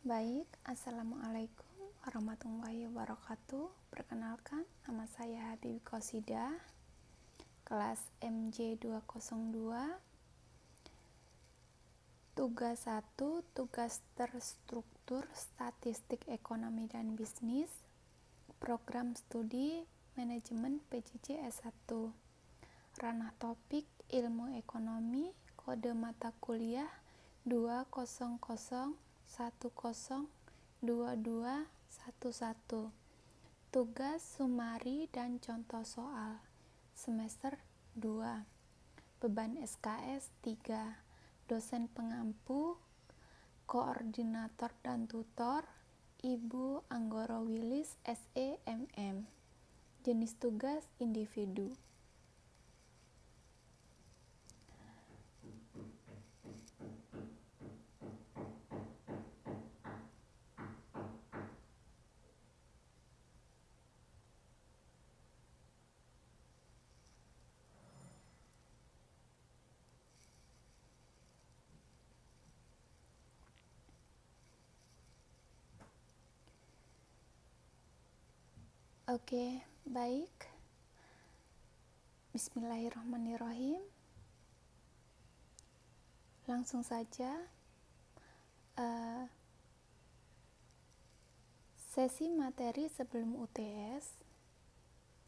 Baik, Assalamualaikum warahmatullahi wabarakatuh. Perkenalkan, nama saya Habibi Qasidah, kelas MJ202. Tugas 1, tugas terstruktur statistik ekonomi dan bisnis, program studi manajemen PJJ S1. Ranah topik ilmu ekonomi, kode mata kuliah 200102211. Tugas sumari dan contoh soal semester 2. Beban SKS 3. Dosen pengampu, koordinator dan tutor Ibu Anggoro Wilis SEMM. Jenis tugas individu. Oke, baik. Bismillahirrahmanirrahim. Langsung saja. Sesi materi sebelum UTS,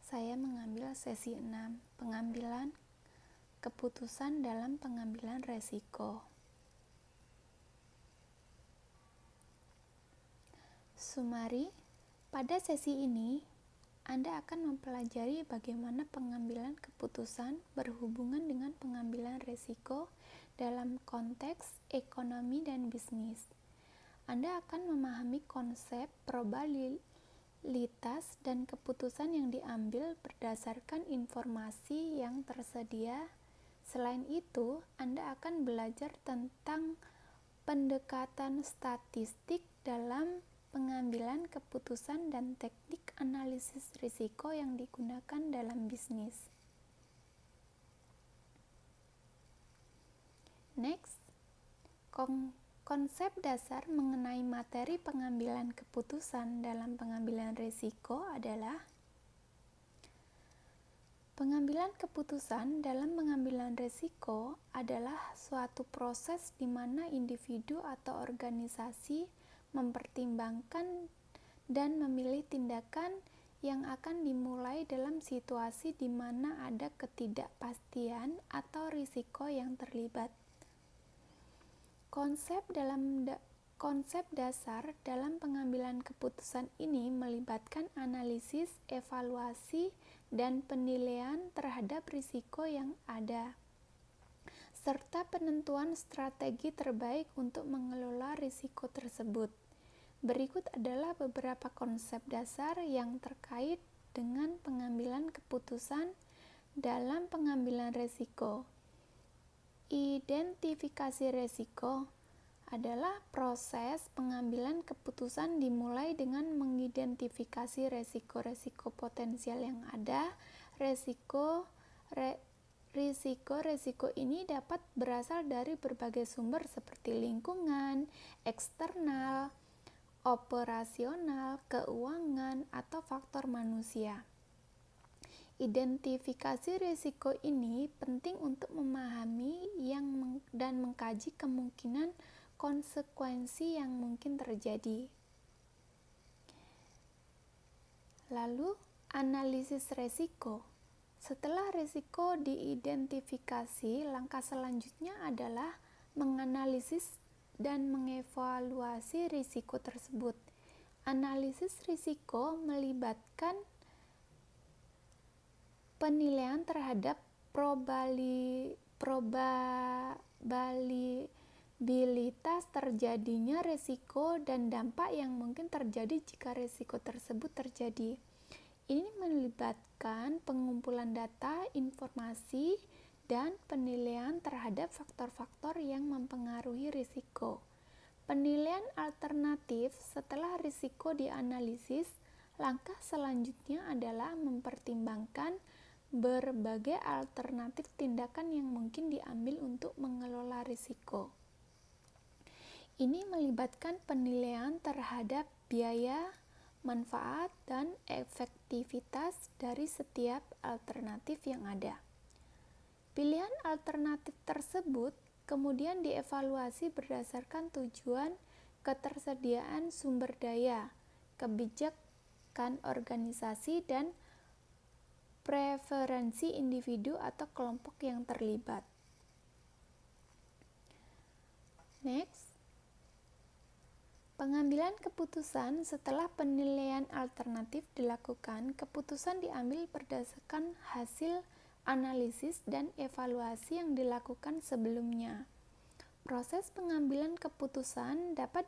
saya mengambil sesi 6, pengambilan keputusan dalam pengambilan resiko. Sumari, pada sesi ini Anda akan mempelajari bagaimana pengambilan keputusan berhubungan dengan pengambilan resiko dalam konteks ekonomi dan bisnis. Anda akan memahami konsep probabilitas dan keputusan yang diambil berdasarkan informasi yang tersedia. Selain itu, Anda akan belajar tentang pendekatan statistik dalam pengambilan keputusan dan teknik analisis risiko yang digunakan dalam bisnis. Next, konsep dasar mengenai materi pengambilan keputusan dalam pengambilan risiko adalah: pengambilan keputusan dalam pengambilan risiko adalah suatu proses di mana individu atau organisasi mempertimbangkan dan memilih tindakan yang akan dimulai dalam situasi di mana ada ketidakpastian atau risiko yang terlibat. Konsep dasar dalam pengambilan keputusan ini melibatkan analisis, evaluasi, dan penilaian terhadap risiko yang ada, serta penentuan strategi terbaik untuk mengelola risiko tersebut. Berikut adalah beberapa konsep dasar yang terkait dengan pengambilan keputusan dalam pengambilan risiko. Identifikasi risiko adalah proses pengambilan keputusan dimulai dengan mengidentifikasi risiko-risiko potensial yang ada. Risiko ini dapat berasal dari berbagai sumber seperti lingkungan, eksternal, operasional, keuangan, atau faktor manusia. Identifikasi risiko ini penting untuk memahami dan mengkaji kemungkinan konsekuensi yang mungkin terjadi. Lalu, analisis risiko. Setelah risiko diidentifikasi, langkah selanjutnya adalah menganalisis dan mengevaluasi risiko tersebut. Analisis risiko melibatkan penilaian terhadap probabilitas terjadinya risiko dan dampak yang mungkin terjadi jika risiko tersebut terjadi. Ini melibatkan pengumpulan data, informasi, dan penilaian terhadap faktor-faktor yang mempengaruhi risiko. Penilaian alternatif. Setelah risiko dianalisis, langkah selanjutnya adalah mempertimbangkan berbagai alternatif tindakan yang mungkin diambil untuk mengelola risiko. Ini melibatkan penilaian terhadap biaya, manfaat, dan efektivitas dari setiap alternatif yang ada. Pilihan alternatif tersebut kemudian dievaluasi berdasarkan tujuan, ketersediaan sumber daya, kebijakan organisasi, dan preferensi individu atau kelompok yang terlibat. Next, pengambilan keputusan setelah penilaian alternatif dilakukan, keputusan diambil berdasarkan hasil analisis dan evaluasi yang dilakukan sebelumnya. Proses pengambilan keputusan dapat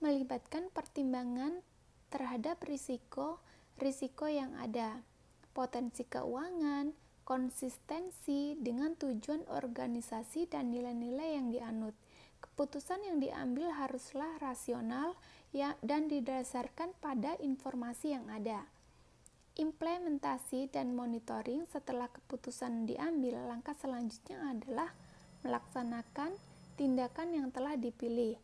melibatkan pertimbangan terhadap risiko yang ada, potensi keuangan, konsistensi dengan tujuan organisasi, dan nilai-nilai yang dianut. Keputusan yang diambil haruslah rasional dan didasarkan pada informasi yang ada. Implementasi dan monitoring setelah keputusan diambil, langkah selanjutnya adalah melaksanakan tindakan yang telah dipilih.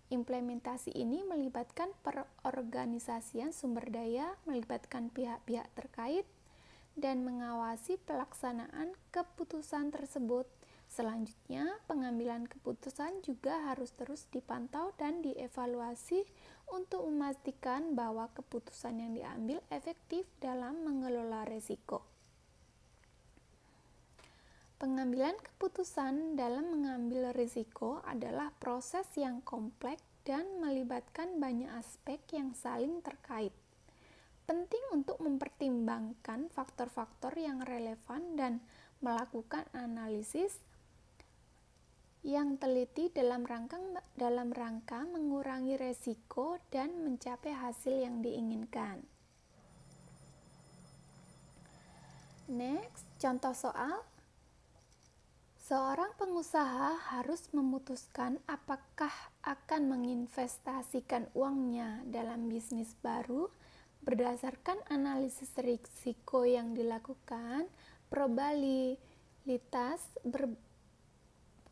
Implementasi ini melibatkan perorganisasian sumber daya, melibatkan pihak-pihak terkait, dan mengawasi pelaksanaan keputusan tersebut. Selanjutnya, pengambilan keputusan juga harus terus dipantau dan dievaluasi untuk memastikan bahwa keputusan yang diambil efektif dalam mengelola risiko. Pengambilan keputusan dalam mengambil risiko adalah proses yang kompleks dan melibatkan banyak aspek yang saling terkait. Penting untuk mempertimbangkan faktor-faktor yang relevan dan melakukan analisis yang teliti dalam rangka mengurangi risiko dan mencapai hasil yang diinginkan. Next, contoh soal. Seorang pengusaha harus memutuskan apakah akan menginvestasikan uangnya dalam bisnis baru berdasarkan analisis risiko yang dilakukan. Probabilitas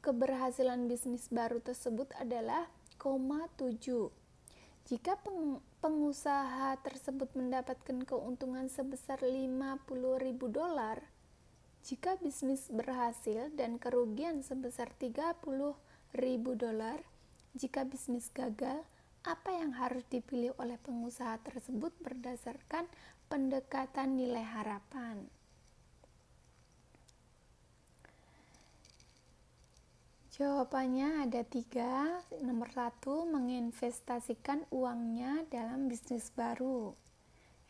keberhasilan bisnis baru tersebut adalah 0,7. Jika pengusaha tersebut mendapatkan keuntungan sebesar $50.000, jika bisnis berhasil, dan kerugian sebesar $30.000 jika bisnis gagal, apa yang harus dipilih oleh pengusaha tersebut berdasarkan pendekatan nilai harapan? Jawabannya ada 3. Nomor 1, menginvestasikan uangnya dalam bisnis baru.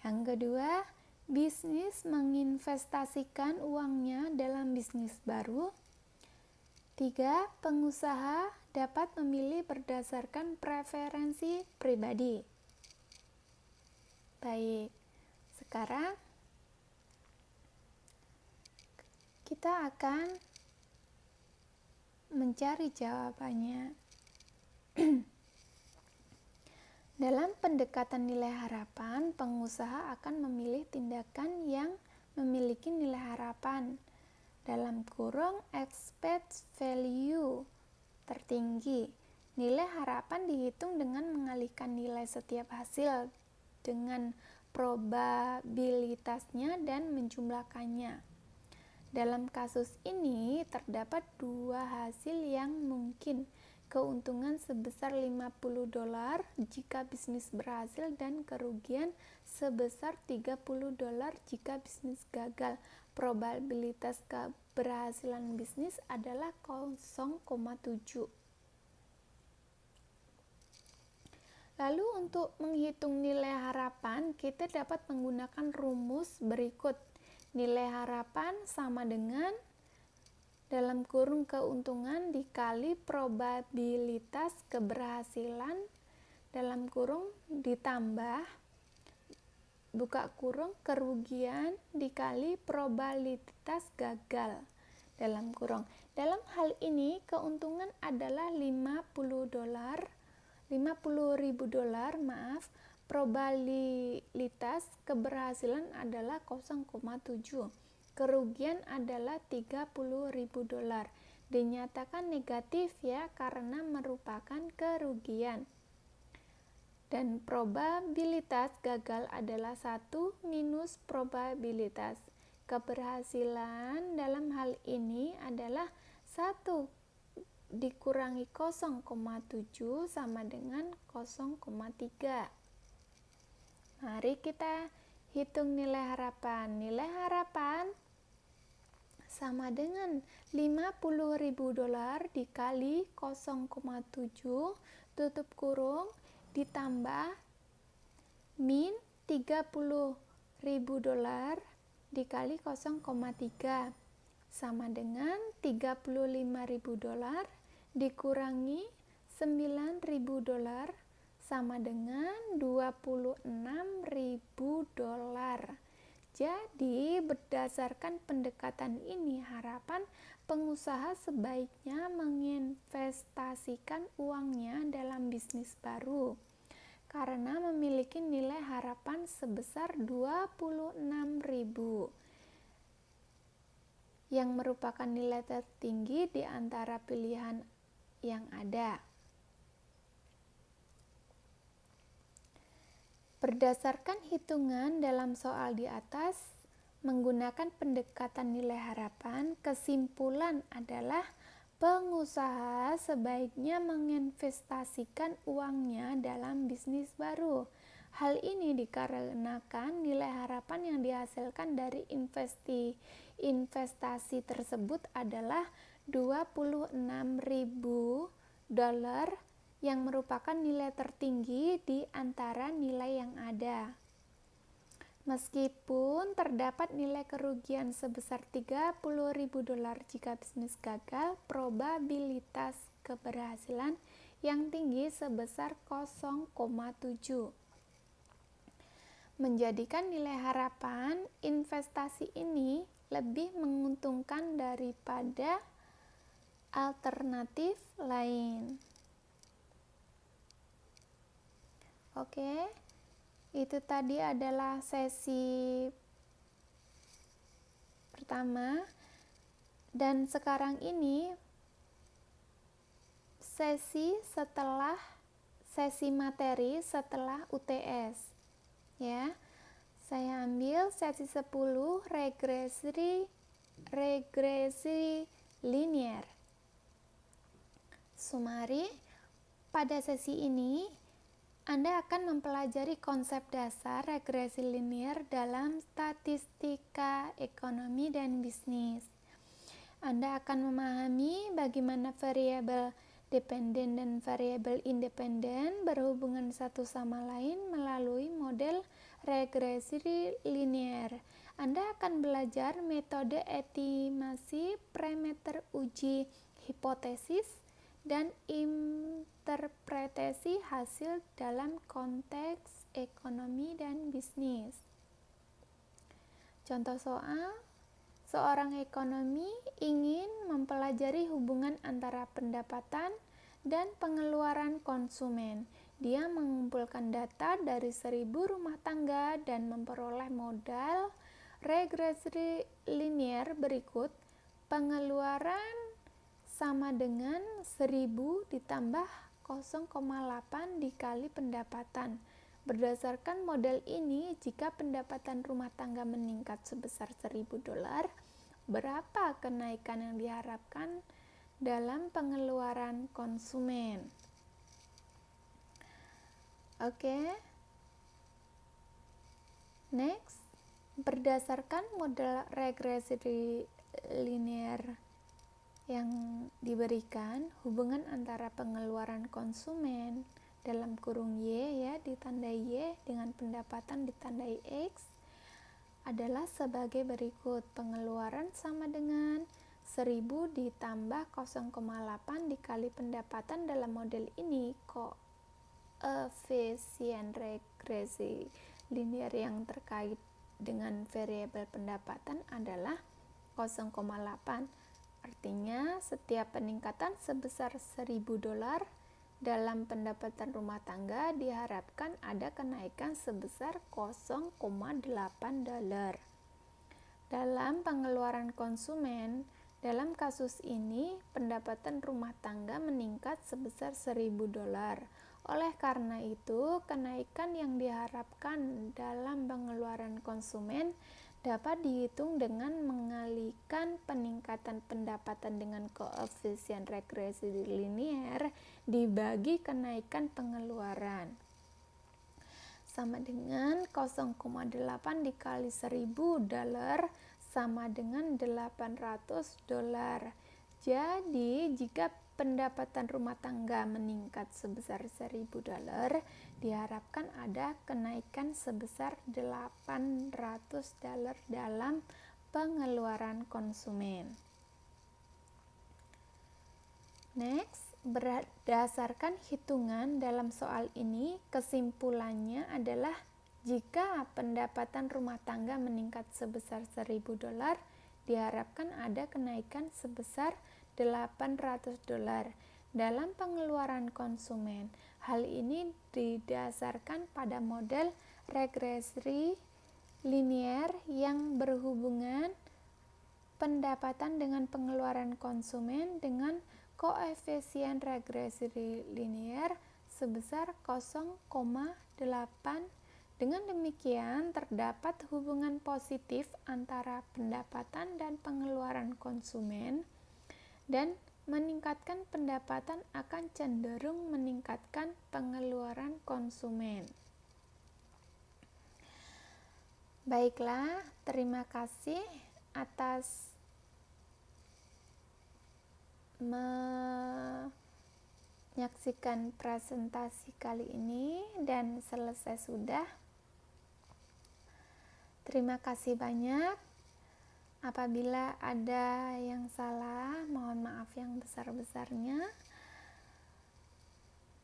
Yang kedua, bisnis menginvestasikan uangnya dalam bisnis baru. 3. Pengusaha dapat memilih berdasarkan preferensi pribadi. Baik, sekarang kita akan mencari jawabannya. Dalam pendekatan nilai harapan, pengusaha akan memilih tindakan yang memiliki nilai harapan (expect value) tertinggi. Nilai harapan dihitung dengan mengalihkan nilai setiap hasil dengan probabilitasnya dan menjumlahkannya. Dalam kasus ini terdapat 2 hasil yang mungkin, keuntungan sebesar $50 jika bisnis berhasil dan kerugian sebesar $30 jika bisnis gagal. Probabilitas keberhasilan bisnis adalah 0,7. Lalu untuk menghitung nilai harapan, kita dapat menggunakan rumus berikut. Nilai harapan sama dengan keuntungan dikali probabilitas keberhasilan ditambah kerugian dikali probabilitas gagal . Dalam hal ini keuntungan adalah $50.000, probabilitas keberhasilan adalah 0,7, kerugian adalah $30.000. dinyatakan negatif ya, karena merupakan kerugian. Dan probabilitas gagal adalah 1 minus probabilitas keberhasilan. Dalam hal ini adalah 1 dikurangi 0,7 sama dengan 0,3. Mari kita hitung nilai harapan. Nilai harapan sama dengan $50.000 dikali 0,7 tutup kurung ditambah min $30.000 dikali 0,3 sama dengan $35.000 dikurangi $9.000 sama dengan $26.000. Jadi berdasarkan pendekatan ini, harapan pengusaha sebaiknya menginvestasikan uangnya dalam bisnis baru karena memiliki nilai harapan sebesar $26.000 yang merupakan nilai tertinggi di antara pilihan yang ada. Berdasarkan hitungan dalam soal di atas, menggunakan pendekatan nilai harapan, kesimpulan adalah pengusaha sebaiknya menginvestasikan uangnya dalam bisnis baru. Hal ini dikarenakan nilai harapan yang dihasilkan dari investasi tersebut adalah $26.000 yang merupakan nilai tertinggi di antara nilai yang ada. Meskipun terdapat nilai kerugian sebesar $30.000 jika bisnis gagal, probabilitas keberhasilan yang tinggi sebesar 0,7. Menjadikan nilai harapan investasi ini lebih menguntungkan daripada alternatif lain. Oke, itu tadi adalah sesi pertama, dan sekarang ini sesi materi setelah UTS ya. Saya ambil sesi 10 regresi linier. Sumari, pada sesi ini Anda akan mempelajari konsep dasar regresi linier dalam statistika ekonomi dan bisnis. Anda akan memahami bagaimana variabel dependen dan variabel independen berhubungan satu sama lain melalui model regresi linier. Anda akan belajar metode estimasi, parameter uji hipotesis, dan interpretasi hasil dalam konteks ekonomi dan bisnis. Contoh soal, seorang ekonomi ingin mempelajari hubungan antara pendapatan dan pengeluaran konsumen. Dia mengumpulkan data dari 1.000 rumah tangga dan memperoleh modal regresi linier berikut. Pengeluaran sama dengan 1.000 ditambah 0,8 dikali pendapatan. Berdasarkan model ini, jika pendapatan rumah tangga meningkat sebesar $1.000, berapa kenaikan yang diharapkan dalam pengeluaran konsumen? Oke. Next, berdasarkan model regresi linier yang diberikan, hubungan antara pengeluaran konsumen dalam kurung Y ya ditandai Y dengan pendapatan ditandai X adalah sebagai berikut. Pengeluaran sama dengan 1.000 ditambah 0,8 dikali pendapatan. Dalam model ini koefisien regresi linier yang terkait dengan variabel pendapatan adalah 0,8. Artinya, setiap peningkatan sebesar $1.000 dalam pendapatan rumah tangga diharapkan ada kenaikan sebesar $0,8. Dalam pengeluaran konsumen, Dalam kasus ini, pendapatan rumah tangga meningkat sebesar $1.000. Oleh karena itu, kenaikan yang diharapkan dalam pengeluaran konsumen dapat dihitung dengan mengalihkan peningkatan pendapatan dengan koefisien regresi linier dibagi kenaikan pengeluaran. Sama dengan 0,8 dikali $1.000 sama dengan $800. Jadi, jika pendapatan rumah tangga meningkat sebesar $1.000, diharapkan ada kenaikan sebesar $800 dalam pengeluaran konsumen. Next, berdasarkan hitungan dalam soal ini, kesimpulannya adalah jika pendapatan rumah tangga meningkat sebesar $1.000, diharapkan ada kenaikan sebesar $800 dalam pengeluaran konsumen. Hal ini didasarkan pada model regresi linier yang berhubungan pendapatan dengan pengeluaran konsumen dengan koefisien regresi linier sebesar 0,8. Dengan demikian, terdapat hubungan positif antara pendapatan dan pengeluaran konsumen, dan meningkatkan pendapatan akan cenderung meningkatkan pengeluaran konsumen. Baiklah, terima kasih atas menyaksikan presentasi kali ini dan selesai sudah. Terima kasih banyak. Apabila ada yang salah, mohon maaf yang besar-besarnya.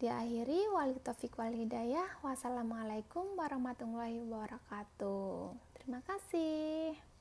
Diakhiri, wal taufiq wal hidayah. Wassalamualaikum warahmatullahi wabarakatuh. Terima kasih.